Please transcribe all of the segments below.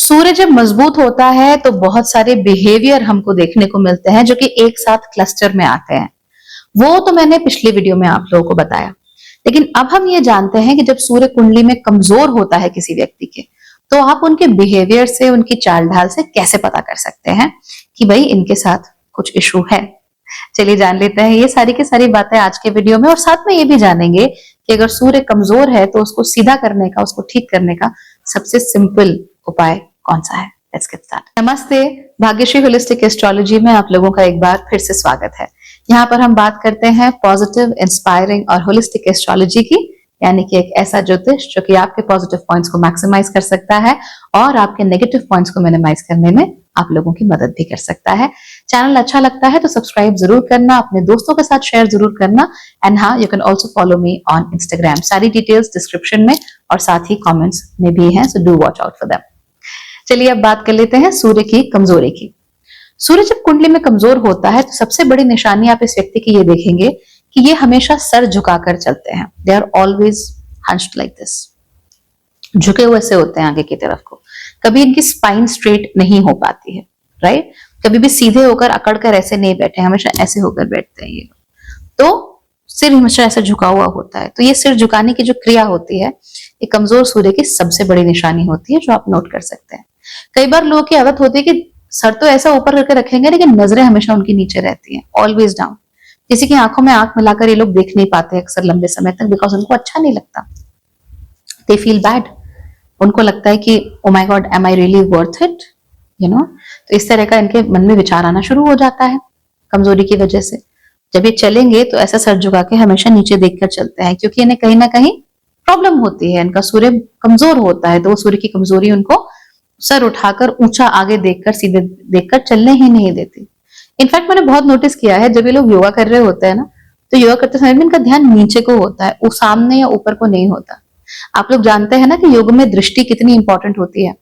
सूर्य जब मजबूत होता है तो बहुत सारे बिहेवियर हमको देखने को मिलते हैं जो कि एक साथ क्लस्टर में आते हैं। वो तो मैंने पिछली वीडियो में आप लोगों को बताया। लेकिन अब हम ये जानते हैं कि जब सूर्य कुंडली में कमजोर होता है किसी व्यक्ति के, तो आप उनके बिहेवियर से, उनकी चाल ढाल से कैसे पता कर सकते हैं कि भाई इनके साथ कुछ इशू है। चलिए जान लेते हैं ये सारी की सारी बातें आज के वीडियो में, और साथ में ये भी जानेंगे कि अगर सूर्य कमजोर है तो उसको सीधा करने का, उसको ठीक करने का सबसे सिंपल उपाय कौन सा है। Let's get start. नमस्ते, भाग्यश्री होलिस्टिक एस्ट्रोलॉजी में आप लोगों का एक बार फिर से स्वागत है। यहाँ पर हम बात करते हैं पॉजिटिव, इंस्पायरिंग और होलिस्टिक एस्ट्रोलॉजी की, यानी कि एक ऐसा ज्योतिष जो कि आपके पॉजिटिव पॉइंट्स को मैक्सिमाइज कर सकता है और आपके नेगेटिव पॉइंट्स को मिनिमाइज करने में आप लोगों की मदद भी कर सकता है। चैनल अच्छा लगता है तो सब्सक्राइब जरूर करना, अपने दोस्तों के साथ शेयर जरूर करना, एंड हाँ, you can also follow me on Instagram. सारी डिटेल्स डिस्क्रिप्शन में और साथ ही कॉमेंट्स में भी है, so do watch out for them. चलिए अब बात कर लेते हैं सूर्य की कमजोरी की। सूर्य जब कुंडली में कमजोर होता है तो सबसे बड़ी निशानी आप इस व्यक्ति की ये देखेंगे कि ये हमेशा सर झुकाकर चलते हैं। They are always hunched like this, झुके हुए से होते हैं आगे की तरफ को। कभी इनकी स्पाइन स्ट्रेट नहीं हो पाती है, राइट। कभी भी सीधे होकर अकड़ कर ऐसे नहीं बैठे, हमेशा ऐसे होकर बैठते हैं ये लोग। तो सिर हमेशा ऐसे झुका हुआ होता है। तो ये सिर झुकाने की जो क्रिया होती है, ये कमजोर सूर्य की सबसे बड़ी निशानी होती है, जो आप नोट कर सकते हैं। कई बार लोगों की आदत होती है कि सर तो ऐसा ऊपर करके रखेंगे लेकिन नजरें हमेशा उनकी नीचे रहती हैं, ऑलवेज डाउन। किसी की आंखों में आंख मिलाकर ये लोग देख नहीं पाते अक्सर लंबे समय तक, बिकॉज उनको अच्छा नहीं लगता। They feel bad. उनको लगता है कि oh my god, am I really worth it, you know. तो इस तरह का इनके मन में विचार आना शुरू हो जाता है कमजोरी की वजह से। जब ये चलेंगे तो ऐसा सर झुका के हमेशा नीचे देखकर चलते हैं, क्योंकि इन्हें कहीं ना कहीं प्रॉब्लम होती है। इनका सूर्य कमजोर होता है तो वो सूर्य की कमजोरी उनको सर उठाकर ऊंचा आगे देखकर, सीधे देखकर चलने ही नहीं देती। इनफैक्ट मैंने बहुत नोटिस किया है, जब ये लोग योगा कर रहे होते हैं ना, तो योगा करते समय में इनका ध्यान नीचे को होता है, वो सामने या ऊपर को नहीं होता। आप लोग जानते हैं ना कि योग में दृष्टि कितनी इंपॉर्टेंट होती है।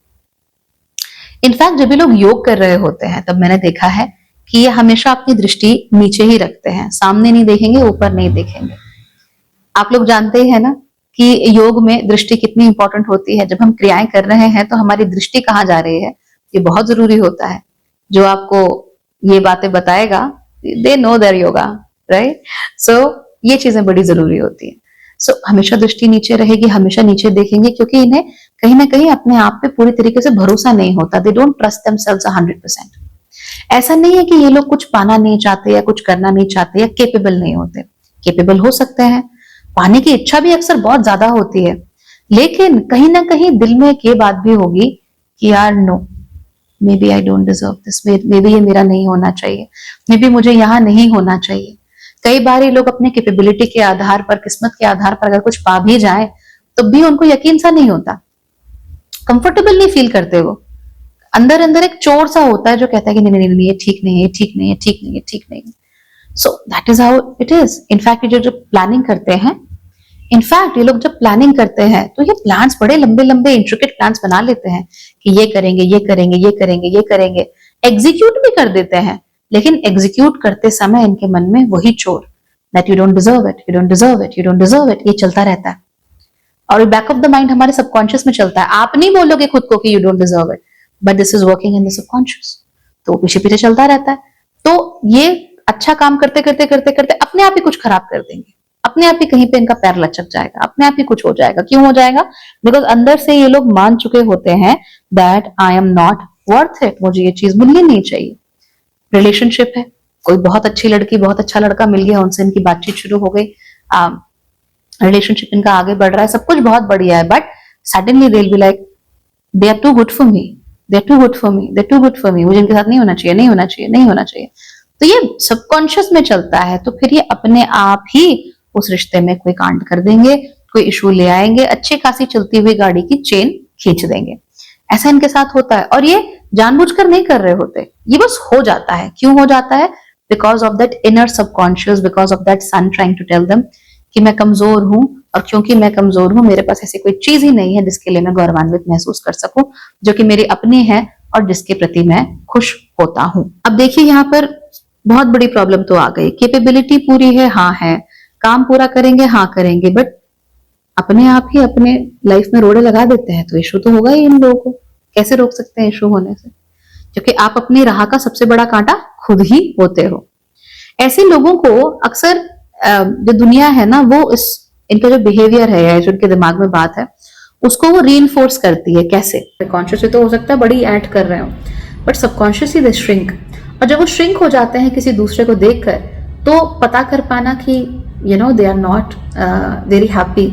इनफैक्ट जब ये लोग योग कर रहे होते हैं तब मैंने देखा है कि ये हमेशा अपनी दृष्टि नीचे ही रखते हैं, सामने नहीं देखेंगे, ऊपर नहीं देखेंगे। आप लोग जानते ही है ना कि योग में दृष्टि कितनी इंपॉर्टेंट होती है। जब हम क्रियाएं कर रहे हैं तो हमारी दृष्टि कहाँ जा रही है, ये बहुत जरूरी होता है। जो आपको ये बातें बताएगा, they know their yoga, right. So ये चीजें बड़ी जरूरी होती है। सो हमेशा दृष्टि नीचे रहेगी, हमेशा नीचे देखेंगे, क्योंकि इन्हें कहीं ना कहीं अपने आप पे पूरी तरीके से भरोसा नहीं होता। They don't trust themselves 100%। ऐसा नहीं है कि ये लोग कुछ पाना नहीं चाहते या कुछ करना नहीं चाहते या केपेबल नहीं होते। केपेबल हो सकते हैं, पाने की इच्छा भी अक्सर बहुत ज्यादा होती है, लेकिन कहीं ना कहीं दिल में एक ये बात भी होगी कि यार no, maybe I don't deserve this, maybe ये मेरा नहीं होना चाहिए, मे बी मुझे यहाँ नहीं होना चाहिए। कई बार ये लोग अपने कैपेबिलिटी के आधार पर, किस्मत के आधार पर अगर कुछ पा भी जाए तो भी उनको यकीन सा नहीं होता, कंफर्टेबल नहीं फील करते। वो अंदर अंदर एक चोर सा होता है जो कहता है कि नहीं नहीं नहीं, ये ठीक नहीं है, ठीक नहीं है, ठीक नहीं है, ठीक नहीं है। So that is how it is. In fact ये जो प्लानिंग करते हैं, इनफैक्ट ये लोग जब प्लानिंग करते हैं तो ये प्लान्स बड़े लंबे लंबे इंट्रिकेट प्लान्स बना लेते हैं कि ये करेंगे, ये करेंगे, ये करेंगे, ये करेंगे। एग्जीक्यूट भी कर देते हैं, लेकिन एग्जीक्यूट करते समय इनके मन में वही चोर, that you don't deserve it, you don't deserve it, you don't deserve it, ये चलता रहता है। और बैक ऑफ द माइंड हमारे सबकॉन्शियस में चलता है। आप नहीं बोलोगे खुद को कि you don't deserve it, but this is working in the subconscious. तो पीछे पीछे चलता रहता है। तो ये अच्छा काम करते करते करते करते अपने आप ही कुछ खराब कर देंगे, अपने आप ही कहीं पे इनका पैर लचक जाएगा, अपने आप ही कुछ हो जाएगा। क्यों हो जाएगा? बिकॉज अंदर से ये लोग मान चुके होते हैं that I am not worth it, मुझे ये चीज मिलनी नहीं चाहिए। रिलेशनशिप है, कोई बहुत अच्छी लड़की, बहुत अच्छा लड़का मिल गया, उनसे इनकी बातचीत शुरू हो गई, रिलेशनशिप इनका आगे बढ़ रहा है, सब कुछ बहुत बढ़िया है, but suddenly they will be like they are too good for me, they are too good for me, they are too good for me, मुझे इनके साथ नहीं होना चाहिए, नहीं होना चाहिए, नहीं होना चाहिए। तो ये सबकॉन्शियस में चलता है। तो फिर ये अपने आप ही उस रिश्ते में कोई कांड कर देंगे, कोई इशू ले आएंगे, अच्छी खासी चलती हुई गाड़ी की चेन खींच देंगे। ऐसा इनके साथ होता है, और ये जानबूझकर नहीं कर रहे होते, ये बस हो जाता है। क्यों हो जाता है? Because of that inner subconscious, because of that sun trying to tell them कि मैं कमजोर हूं, और क्योंकि मैं कमजोर हूं, मेरे पास ऐसी कोई चीज ही नहीं है जिसके लिए मैं गौरवान्वित महसूस कर सकूं, जो कि मेरी अपनी है और जिसके प्रति मैं खुश होता हूं। अब देखिए यहाँ पर बहुत बड़ी प्रॉब्लम तो आ गई। कैपेबिलिटी पूरी है, हाँ है, काम पूरा करेंगे, हाँ करेंगे, बट अपने आप ही अपने लाइफ में रोड़े लगा देते हैं, तो इशू तो होगा ही इन लोगों को। कैसे रोक सकते हैं इशू होने से? क्योंकि आप अपनी राह का सबसे बड़ा कांटा खुद ही होते हो। ऐसे लोगों को अक्सर जो दुनिया है ना, वो इनका जो बिहेवियर है या जो उनके दिमाग में बात है उसको वो रीइंफोर्स करती है। कैसे? कॉन्शियसली तो हो सकता है बड़ी ऐड कर रहे हो, बट सबकॉन्शियसली दे श्रिंक। और जब वो श्रिंक हो जाते हैं किसी दूसरे को देखकर, तो पता कर पाना कि they are not very happy,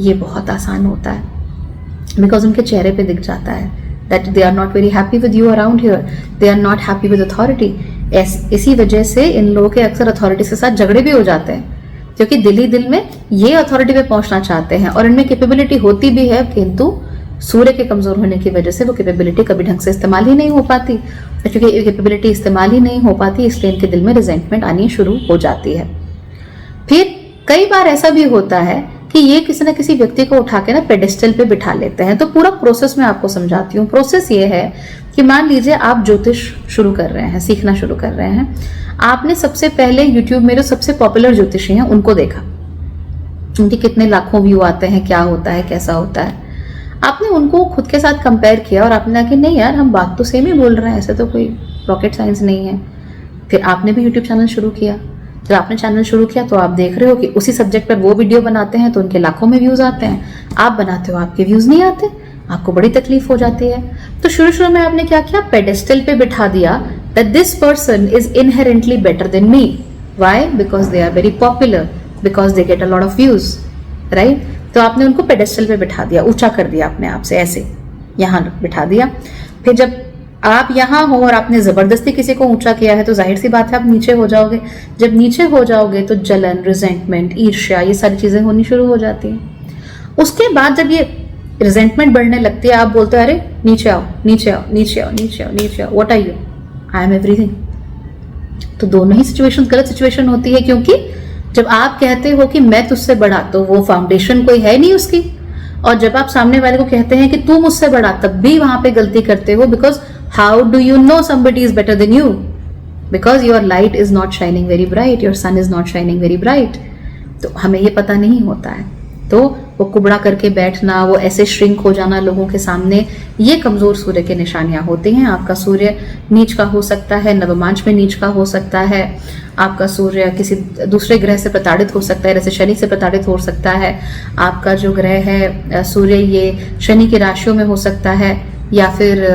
ये बहुत आसान होता है। बिकॉज उनके चेहरे पे दिख जाता है that they are not very happy with you around here, they are not happy with authority. इसी वजह से इन लोगों के अक्सर अथॉरिटी के साथ झगड़े भी हो जाते हैं, क्योंकि दिल ही दिल में ये अथॉरिटी पे पहुंचना चाहते हैं और इनमें कैपेबिलिटी होती भी है, किंतु सूर्य के कमजोर होने की वजह से वो कैपेबिलिटी कभी ढंग से इस्तेमाल ही नहीं हो पाती। क्योंकि कैपेबिलिटी इस्तेमाल ही नहीं हो पाती, इसलिए इनके दिल में रिजेंटमेंट आनी शुरू हो जाती है। फिर कई बार ऐसा भी होता है कि ये किसी न किसी व्यक्ति को उठा के ना पेडेस्टल पे बिठा लेते हैं। तो पूरा प्रोसेस मैं आपको समझाती हूँ। प्रोसेस ये है कि मान लीजिए आप ज्योतिष शुरू कर रहे हैं, सीखना शुरू कर रहे हैं। आपने सबसे पहले यूट्यूब में जो सबसे पॉपुलर ज्योतिषी हैं उनको देखा, उनके कितने लाखों व्यू आते हैं, क्या होता है, कैसा होता है। आपने उनको खुद के साथ कंपेयर किया और आपने कहा कि नहीं यार, हम बात तो सेम ही बोल रहे हैं, ऐसे तो कोई रॉकेट साइंस नहीं है। फिर आपने भी यूट्यूब चैनल शुरू किया। जब आपने चैनल शुरू किया तो आप देख रहे हो कि उसी सब्जेक्ट पर वो वीडियो बनाते हैं तो उनके लाखों में व्यूज आते हैं, आप बनाते हो आपके व्यूज नहीं आते, आपको बड़ी तकलीफ हो जाती है। तो शुरू में आपने क्या किया, पेडेस्टल पे बिठा दिया that this person is inherently better than me. Why? Because they are very popular, because they get a lot of views, right? तो आपने उनको पेडेस्टल पे बिठा दिया, ऊंचा कर दिया अपने आप से, ऐसे यहाँ बिठा दिया। फिर जब आप यहाँ हो और आपने जबरदस्ती किसी को ऊंचा किया है तो जाहिर सी बात है आप नीचे हो जाओगे। जब नीचे हो जाओगे तो जलन, रिजेंटमेंट, ईर्ष्या, ये सारी चीजें होनी शुरू हो जाती हैं। उसके बाद जब ये रिजेंटमेंट बढ़ने लगती है, आप बोलते हो अरे नीचे आओ, नीचे आओ, नीचे आओ, नीचे आओ, नीचे आओ, what are you, I am everything. तो दोनों ही सिचुएशन गलत सिचुएशन होती है, क्योंकि जब आप कहते हो कि मैं तुझसे बड़ा, तो वो फाउंडेशन कोई है नहीं उसकी। और जब आप सामने वाले को कहते हैं कि तू मुझसे बड़ा, तब भी वहां पे गलती करते हो। Because how do you know somebody is better than you? Because your light is not shining very bright, your son is not shining very bright. तो हमें ये पता नहीं होता है। तो वो कुबड़ा करके बैठना, वो ऐसे श्रिंक हो जाना लोगों के सामने, ये कमजोर सूर्य की निशानियां होती हैं। आपका सूर्य नीच का हो सकता है, नवमांश में नीच का हो सकता है, आपका सूर्य किसी दूसरे ग्रह से प्रताड़ित हो सकता है, जैसे शनि से प्रताड़ित हो सकता है। आपका जो ग्रह है सूर्य, ये शनि की राशियों में हो सकता है, या फिर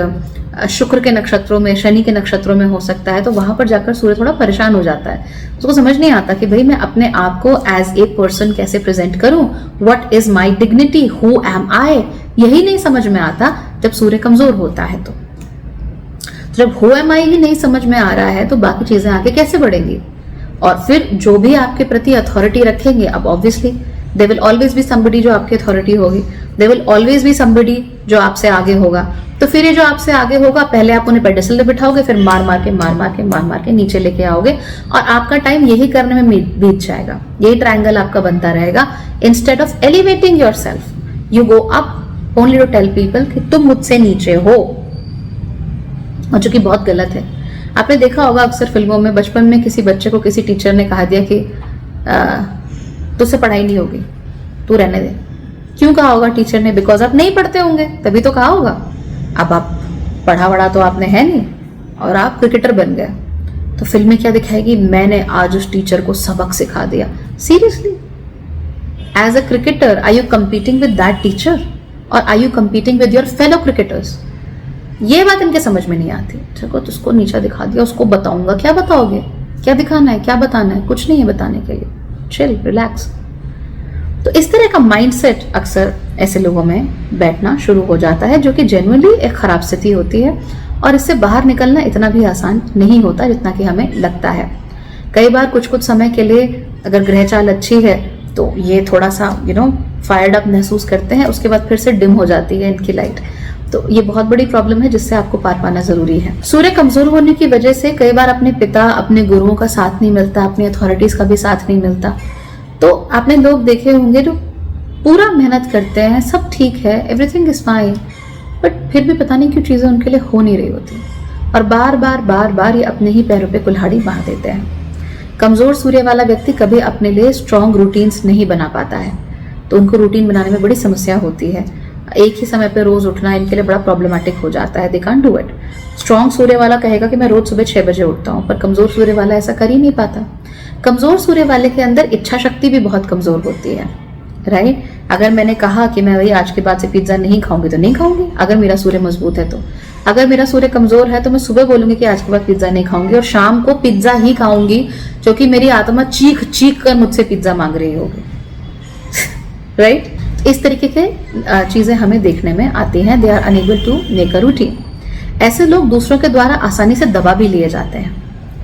शुक्र के नक्षत्रों में, शनि के नक्षत्रों में हो सकता है। तो वहां पर जाकर सूर्य थोड़ा परेशान हो जाता है, उसको समझ नहीं आता कि भाई मैं अपने आप को एज ए पर्सन कैसे प्रेजेंट करूं, what is my dignity, who am I, यही नहीं समझ में आता जब सूर्य कमजोर होता है। तो जब हु एम आई ही नहीं समझ में आ रहा है तो बाकी चीजें आगे कैसे बढ़ेंगी? और फिर जो भी आपके प्रति अथॉरिटी रखेंगे, अब obviously they will always be somebody जो आपकी अथॉरिटी होगी, they will always be somebody जो आपसे आगे होगा। तो फिर ये जो आपसे आगे होगा, पहले आप उन्हें पेडेस्टल पे बिठाओगे, फिर मार मार के नीचे लेके आओगे, और आपका टाइम यही करने में बीत जाएगा। यही ट्रायंगल आपका बनता रहेगा। Instead of elevating yourself, you go up only to tell people कि तुम मुझसे नीचे हो, और जो कि बहुत गलत है। आपने देखा होगा अक्सर फिल्मों में, बचपन में किसी बच्चे को किसी टीचर ने कहा दिया कि तुझसे पढ़ाई नहीं होगी, तू रहने दे। क्यों कहा होगा टीचर ने? बिकॉज आप नहीं पढ़ते होंगे, तभी तो कहा होगा। अब आप पढ़ा तो आपने है नहीं, और आप क्रिकेटर बन गए, तो फिल्म में क्या दिखाएगी? मैंने आज उस टीचर को सबक सिखा दिया। Seriously, as a cricketer are you competing with that teacher, और are you competing with your fellow cricketers? ये बात इनके समझ में नहीं आती। देखो, तो उसको नीचा दिखा दिया, उसको बताऊंगा। क्या बताओगे? क्या दिखाना है? क्या बताना है? कुछ नहीं है बताने के लिए। Chill, relax. तो इस तरह का माइंडसेट अक्सर ऐसे लोगों में बैठना शुरू हो जाता है, जो कि जेन्युइनली एक खराब स्थिति होती है, और इससे बाहर निकलना इतना भी आसान नहीं होता जितना कि हमें लगता है। कई बार कुछ समय के लिए अगर ग्रह चाल अच्छी है तो ये थोड़ा सा फायर्ड अप महसूस करते हैं, उसके बाद फिर से डिम हो जाती है इनकी लाइट। तो ये बहुत बड़ी प्रॉब्लम है जिससे आपको पार पाना जरूरी है। सूर्य कमजोर होने की वजह से कई बार अपने पिता, अपने गुरुओं का साथ नहीं मिलता, अपनी अथॉरिटीज का भी साथ नहीं मिलता। तो आपने लोग देखे होंगे जो पूरा मेहनत करते हैं, सब ठीक है, एवरीथिंग इज फाइन, बट फिर भी पता नहीं क्यों चीजें उनके लिए हो नहीं रही होती, और बार बार ये अपने ही पैरों पे कुल्हाड़ी मार देते हैं। कमजोर सूर्य वाला व्यक्ति कभी अपने लिए स्ट्रॉन्ग रूटीन्स नहीं बना पाता है, तो उनको रूटीन बनाने में बड़ी समस्या होती है। एक ही समय पे रोज उठना इनके लिए बड़ा प्रॉब्लमेटिक हो जाता है, they can't do it. Strong Surya वाला कहेगा कि मैं रोज सुबह 6 बजे उठता हूँ, पर कमजोर सूर्य वाला ऐसा कर ही नहीं पाता। कमजोर सूर्य वाले के अंदर इच्छा शक्ति भी बहुत कमजोर होती है, राइट। अगर मैंने कहा कि मैं भाई आज के बाद से पिज्जा नहीं खाऊंगी तो नहीं खाऊंगी, अगर मेरा सूर्य मजबूत है तो। अगर मेरा सूर्य कमजोर है तो मैं सुबह बोलूंगी कि आज के बाद पिज्जा नहीं खाऊंगी और शाम को पिज्जा ही खाऊंगी, क्योंकि मेरी आत्मा चीख चीख कर मुझसे पिज्जा मांग रही होगी, राइट। इस तरीके के चीजें हमें देखने में आती हैं। They are unable to make a routine. ऐसे लोग दूसरों के द्वारा आसानी से दबा भी लिए जाते हैं,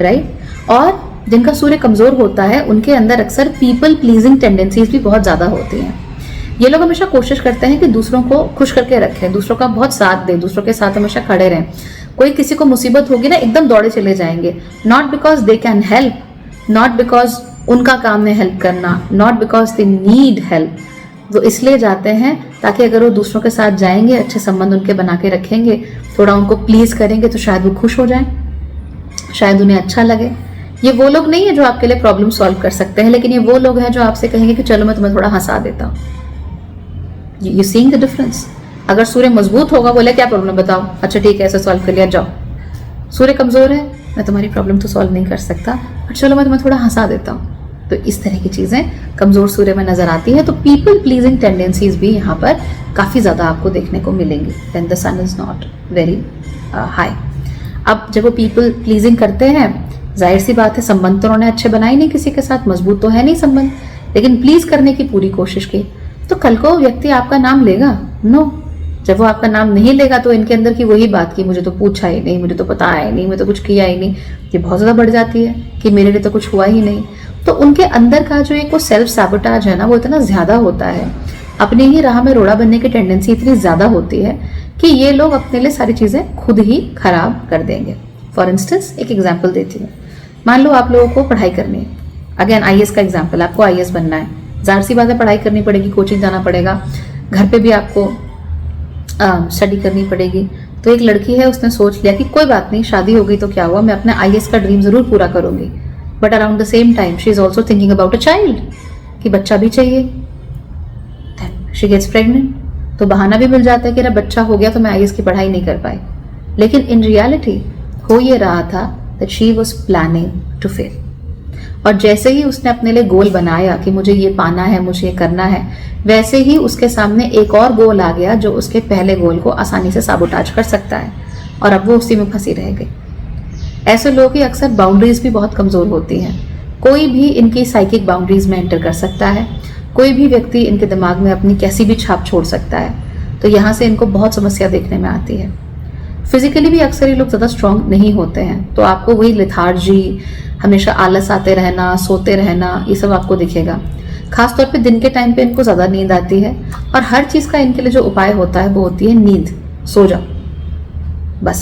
राइट। और जिनका सूर्य कमजोर होता है उनके अंदर अक्सर पीपल प्लीजिंग टेंडेंसीज भी बहुत ज्यादा होती हैं। ये लोग हमेशा कोशिश करते हैं कि दूसरों को खुश करके रखें, दूसरों का बहुत साथ दें, दूसरों के साथ हमेशा खड़े रहें। कोई किसी को मुसीबत होगी ना, एकदम दौड़े चले जाएंगे, not because they can help, not because उनका काम है हेल्प करना, not because they need help. वो इसलिए जाते हैं ताकि अगर वो दूसरों के साथ जाएंगे, अच्छे संबंध उनके बना के रखेंगे, थोड़ा उनको प्लीज करेंगे, तो शायद वो खुश हो जाएं, शायद उन्हें अच्छा लगे। ये वो लोग नहीं है जो आपके लिए प्रॉब्लम सॉल्व कर सकते हैं, लेकिन ये वो लोग हैं जो आपसे कहेंगे कि चलो मैं तुम्हें थोड़ा हंसा देता हूँ। You seeing the difference. अगर सूर्य मजबूत होगा, बोले क्या प्रॉब्लम बताओ, अच्छा ठीक है ऐसे सॉल्व कर लिया, जाओ। सूर्य कमजोर है, मैं तुम्हारी प्रॉब्लम तो सॉल्व नहीं कर सकता, बट चलो मैं तुम्हें थोड़ा हंसा देता हूँ। तो इस तरह की चीजें कमजोर सूर्य में नजर आती है। तो पीपल प्लीजिंग टेंडेंसीज भी यहाँ पर काफी ज्यादा आपको देखने को मिलेंगी when the sun is not very high. अब जब वो पीपल प्लीजिंग करते हैं, जाहिर सी बात है संबंध तो उन्होंने अच्छे बनाए नहीं किसी के साथ, मजबूत तो है नहीं संबंध, लेकिन प्लीज करने की पूरी कोशिश की, तो कल को व्यक्ति आपका नाम लेगा? नो। जब वो आपका नाम नहीं लेगा तो इनके अंदर की वही बात की मुझे तो पूछा ही नहीं, मुझे तो पता है नहीं, मैं तो कुछ किया ही नहीं, ये बहुत ज्यादा बढ़ जाती है कि मेरे लिए तो कुछ हुआ ही नहीं। तो उनके अंदर का जो एक वो सेल्फ सैबोटाज है ना, वो इतना ज्यादा होता है, अपनी ही राह में रोड़ा बनने की टेंडेंसी इतनी ज्यादा होती है कि ये लोग अपने लिए सारी चीजें खुद ही खराब कर देंगे। फॉर इंस्टेंस एक एग्जाम्पल देती हूँ। मान लो आप लोगों को पढ़ाई करनी है, अगेन आईएएस का एग्जाम्पल, आपको आईएएस बनना है, जाहिर सी बात है पढ़ाई करनी पड़ेगी, कोचिंग जाना पड़ेगा, घर पे भी आपको स्टडी करनी पड़ेगी। तो एक लड़की है, उसने सोच लिया कि कोई बात नहीं, शादी हो गई तो क्या हुआ, मैं अपने आईएएस का ड्रीम जरूर पूरा करूंगी, but around the same time she is also thinking about a child, कि बच्चा भी चाहिए। देन शी गेट्स प्रेग्नेंट, तो बहाना भी मिल जाता है कि अरे बच्चा हो गया तो मैं आईएएस की पढ़ाई नहीं कर पाई। लेकिन इन रियलिटी हो ये रहा था that she was planning to fail. और जैसे ही उसने अपने लिए गोल बनाया कि मुझे ये पाना है, मुझे ये करना है, वैसे ही उसके सामने एक और गोल आ गया जो उसके पहले गोल को आसानी से साबोटाज कर सकता है, और अब वो उसी में फंसी रह गई। ऐसे लोग की अक्सर बाउंड्रीज भी बहुत कमजोर होती हैं। कोई भी इनकी साइकिक बाउंड्रीज में एंटर कर सकता है, कोई भी व्यक्ति इनके दिमाग में अपनी कैसी भी छाप छोड़ सकता है। तो यहाँ से इनको बहुत समस्या देखने में आती है। फिजिकली भी अक्सर ये लोग ज्यादा स्ट्रांग नहीं होते हैं, तो आपको वही लेथार्जी, हमेशा आलस आते रहना, सोते रहना, ये सब आपको दिखेगा। खासतौर पे दिन के टाइम पे इनको ज्यादा नींद आती है, और हर चीज का इनके लिए जो उपाय होता है वो होती है नींद। सो जाओ, बस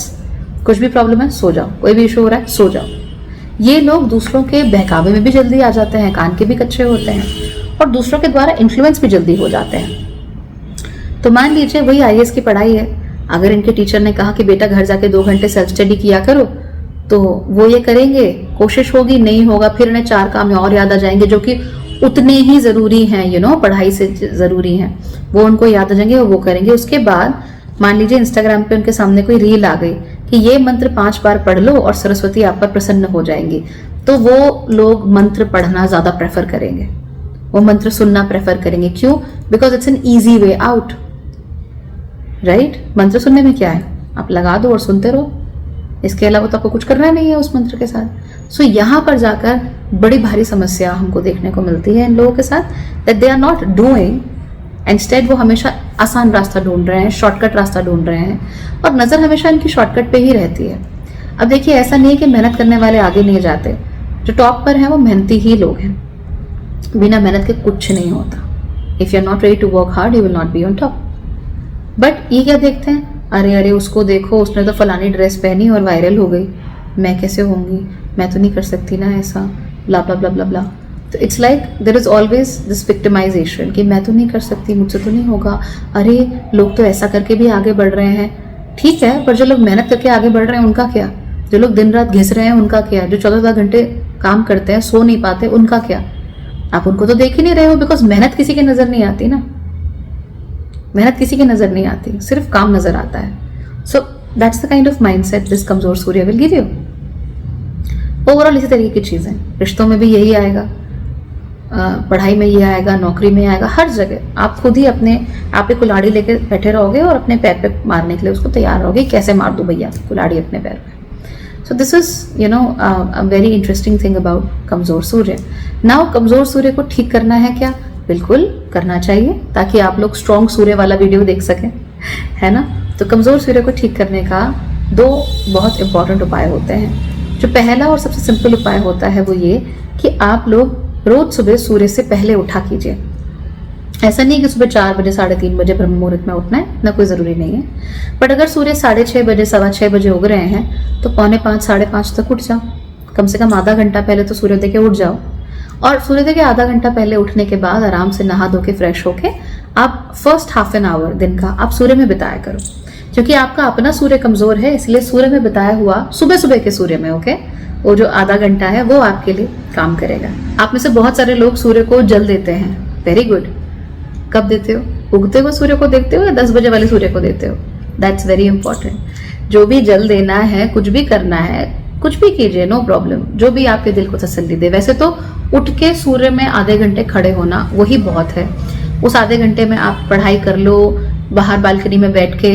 कुछ भी प्रॉब्लम है सो जाओ, कोई भी इशू हो रहा है सो जाओ। ये लोग दूसरों के बहकावे में भी जल्दी आ जाते हैं, कान के भी कच्चे होते हैं, और दूसरों के द्वारा इन्फ्लुएंस भी जल्दी हो जाते हैं। तो मान लीजिए वही आईएएस की पढ़ाई है, अगर इनके टीचर ने कहा कि बेटा घर जाके 2 घंटे सेल्फ स्टडी किया करो, तो वो ये करेंगे, कोशिश होगी, नहीं होगा, फिर इन्हें 4 काम और याद आ जाएंगे जो कि उतने ही जरूरी हैं, पढ़ाई से जरूरी हैं, वो उनको याद आ जाएंगे और वो करेंगे। उसके बाद मान लीजिए इंस्टाग्राम पे उनके सामने कोई रील आ गई कि ये मंत्र 5 बार पढ़ लो और सरस्वती आप पर प्रसन्न हो जाएंगी, तो वो लोग मंत्र पढ़ना ज्यादा प्रेफर करेंगे, वो मंत्र सुनना प्रेफर करेंगे। क्यों? Because it's an easy way out, right. मंत्र सुनने में क्या है, आप लगा दो और सुनते रहो, इसके अलावा तो आपको कुछ करना नहीं है उस मंत्र के साथ। सो यहाँ पर जाकर बड़ी भारी समस्या हमको देखने को मिलती है इन लोगों के साथ, that they are not doing, instead वो हमेशा आसान रास्ता ढूंढ रहे हैं, शॉर्टकट रास्ता ढूंढ रहे हैं, और नजर हमेशा इनकी शॉर्टकट पे ही रहती है। अब देखिए, ऐसा नहीं है कि मेहनत करने वाले आगे नहीं जाते, जो टॉप पर हैं वो मेहनती ही लोग हैं, बिना मेहनत के कुछ नहीं होता। If you are not ready to work hard, you will not be on top. But ये क्या देखते हैं, अरे अरे उसको देखो, उसने तो फलानी ड्रेस पहनी और वायरल हो गई, मैं कैसे होंगी, मैं तो नहीं कर सकती ना ऐसा, ब्ला ब्ला ब्ला ब्ला ब्ला। तो it's like there is always this victimization कि मैं तो नहीं कर सकती, मुझसे तो नहीं होगा, अरे लोग तो ऐसा करके भी आगे बढ़ रहे हैं। ठीक है, पर जो लोग मेहनत करके आगे बढ़ रहे हैं उनका क्या? जो लोग दिन रात घिस रहे हैं उनका क्या? जो 14 घंटे काम करते हैं, सो नहीं पाते, उनका क्या? आप उनको तो देख ही नहीं रहे हो, बिकॉज मेहनत किसी की नजर नहीं आती ना। मेहनत किसी की नजर नहीं आती, सिर्फ काम नजर आता है। So that's the kind of mindset this कमजोर सूर्य विल गिव यू। ओवरऑल इसी तरीके की चीजें, रिश्तों में भी यही आएगा, पढ़ाई में ये आएगा, नौकरी में आएगा, हर जगह आप खुद ही आप एक कुल्हाड़ी लेके बैठे रहोगे और अपने पैर पे मारने के लिए उसको तैयार रहोगे, कैसे मार दूं भैया कुल्हाड़ी अपने पैर पे। So this is a very interesting thing about कमजोर सूर्य। नाउ कमजोर सूर्य को ठीक करना है क्या? बिल्कुल करना चाहिए, ताकि आप लोग स्ट्रॉन्ग सूर्य वाला वीडियो देख सकें, है ना। तो कमजोर सूर्य को ठीक करने का 2 बहुत इंपॉर्टेंट उपाय होते हैं। जो पहला और सबसे सिंपल उपाय होता है वो ये कि आप लोग रोज सुबह सूर्य से पहले उठा कीजिए। ऐसा नहीं कि सुबह 4 बजे 3:30 बजे ब्रह्म मुहूर्त में उठना है, ना कोई जरूरी नहीं है। बट अगर सूर्य 6:30 बजे 6:15 बजे उग रहे हैं तो 4:45 5:30 तक उठ जाओ। कम से कम आधा घंटा पहले तो सूर्योदय के उठ जाओ, और सूर्योदय के आधा घंटा पहले उठने के बाद आराम से नहा धो के फ्रेश होके आप फर्स्ट हाफ एन आवर दिन का आप सूर्य में बिताया करो। क्योंकि आपका अपना सूर्य कमजोर है, इसलिए सूर्य में बिताया हुआ सुबह सुबह के सूर्य में, ओके, वो जो आधा घंटा है वो आपके लिए काम करेगा। आप में से बहुत सारे लोग सूर्य को जल देते हैं, वेरी गुड। कब देते हो? उगते हुए सूर्य को देखते हो या 10 बजे वाले सूर्य को देते हो? That's very important. जो भी जल देना है, कुछ भी करना है, कुछ भी कीजिए, नो प्रॉब्लम, जो भी आपके दिल को तसल्ली दे। वैसे तो उठ के सूर्य में आधे घंटे खड़े होना वही बहुत है। उस आधे घंटे में आप पढ़ाई कर लो, बाहर बालकनी में बैठ के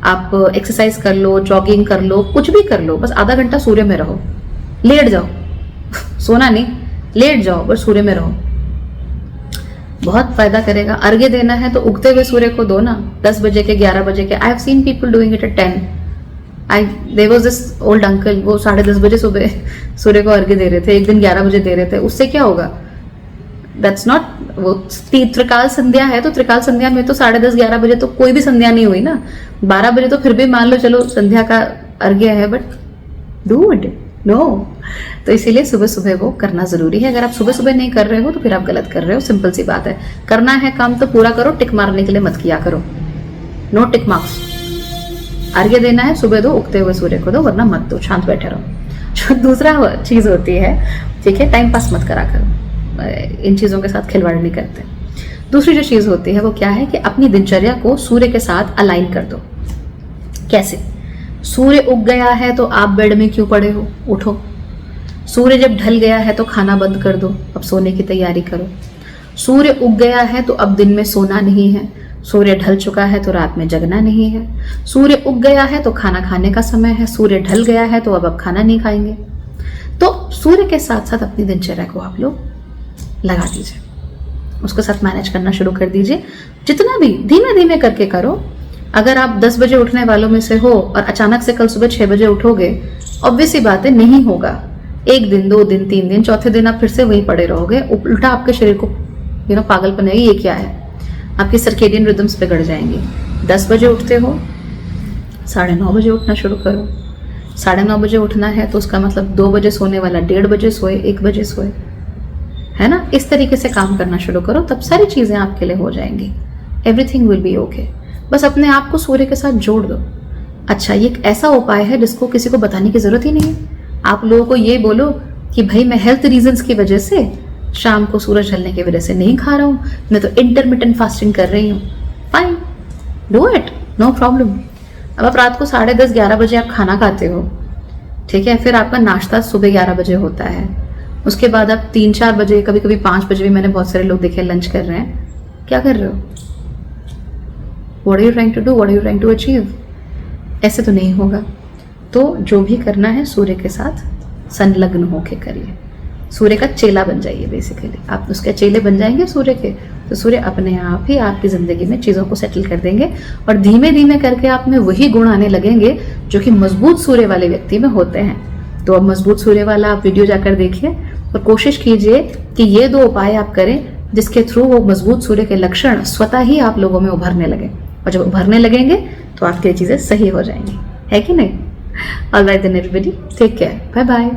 आप एक्सरसाइज कर लो, जॉगिंग कर लो, कुछ भी कर लो, बस आधा घंटा सूर्य में रहो, लेट जाओ सोना नहीं, लेट जाओ, बस सूर्य में रहो, बहुत फायदा करेगा। अर्घ्य देना है तो उगते हुए सूर्य को दो ना, 10 बजे के, 11 बजे के। I have seen people doing it at 10। There was this old uncle, वो 10:30 बजे सुबह सूर्य को अर्घ्य दे रहे थे, एक दिन 11 बजे दे रहे थे। उससे क्या होगा? दैट्स नॉट, वो त्रिकाल संध्या है, तो त्रिकाल संध्या में तो 10:30 11 बजे तो कोई भी संध्या नहीं हुई ना। 12 बजे तो फिर भी मान लो चलो संध्या का अर्घ्य है, बट डूड नो। तो इसीलिए सुबह सुबह वो करना जरूरी है। अगर आप सुबह सुबह नहीं कर रहे हो तो फिर आप गलत कर रहे हो, सिंपल सी बात है। करना है काम तो पूरा करो, टिक मारने के लिए मत किया करो, नो टिक मार्क्स। अर्घ्य देना है सुबह दो, उगते हुए सूर्य को दो, वरना मत दो, शांत बैठे रहो। जो दूसरा चीज होती है, ठीक है, टाइम पास मत करा करो, इन चीजों के साथ खिलवाड़ नहीं करते। दूसरी जो चीज होती है वो क्या है कि अपनी दिनचर्या को सूर्य के साथ अलाइन कर दो। कैसे? सूर्य उग गया है तो आप बेड में क्यों पड़े हो? उठो। सूर्य जब ढल गया है तो खाना बंद कर दो, अब सोने की तैयारी करो। सूर्य उग गया है तो अब दिन में सोना नहीं है, सूर्य ढल चुका है तो रात में जगना नहीं है। सूर्य उग गया है तो खाना खाने का समय है, सूर्य ढल गया है तो अब खाना नहीं खाएंगे। तो सूर्य के साथ साथ अपनी दिनचर्या को आप लोग लगा दीजिए, उसके साथ मैनेज करना शुरू कर दीजिए। जितना भी धीमे धीमे करके करो। अगर आप 10 बजे उठने वालों में से हो और अचानक से कल सुबह 6 बजे उठोगे, ऑब्वियस सी बात है नहीं होगा। 1 दिन, 2 दिन, 3 दिन, चौथे दिन आप फिर से वहीं पड़े रहोगे। उल्टा आपके शरीर को पागल बनेगी, ये क्या है, आपकी सर्केडियन रिदम्स बिगड़ जाएंगी। 10 बजे उठते हो, 9:30 बजे उठना शुरू करो। 9:30 बजे उठना है तो उसका मतलब 2 बजे सोने वाला 1:30 बजे सोए, 1 बजे सोए, है ना। इस तरीके से काम करना शुरू करो, तब सारी चीजें आपके लिए हो जाएंगी। Everything will be okay. बस अपने आप को सूर्य के साथ जोड़ दो। अच्छा, ये एक ऐसा उपाय है जिसको किसी को बताने की जरूरत ही नहीं है। आप लोगों को ये बोलो कि भाई मैं हेल्थ रीजंस की वजह से शाम को सूरज ढलने की वजह से नहीं खा रहा हूं, मैं तो इंटरमिटेंट फास्टिंग कर रही हूँ, fine, do it, no problem. अब आप रात को 10:30 11 बजे आप खाना खाते हो, ठीक है, फिर आपका नाश्ता सुबह 11 बजे होता है, उसके बाद आप 3-4 बजे, कभी कभी 5 बजे भी मैंने बहुत सारे लोग देखे लंच कर रहे हैं। क्या कर रहे हो? What are you trying to do? What are you trying to achieve? ऐसे तो नहीं होगा। तो जो भी करना है सूर्य के साथ संलग्न होके करिए, सूर्य का चेला बन जाइए। बेसिकली आप उसके चेले बन जाएंगे सूर्य के, तो सूर्य अपने आप ही आपकी जिंदगी में चीजों को सेटल कर देंगे, और धीमे धीमे करके आप में वही गुण आने लगेंगे जो कि मजबूत सूर्य वाले व्यक्ति में होते हैं। तो अब मजबूत सूर्य वाला आप वीडियो जाकर देखिए और कोशिश कीजिए कि ये 2 उपाय आप करें जिसके थ्रू वो मजबूत सूर्य के लक्षण स्वतः ही आप लोगों में उभरने लगे, और जब उभरने लगेंगे तो आपकी चीजें सही हो जाएंगी, है कि नहीं? All right then everybody, take care, bye bye.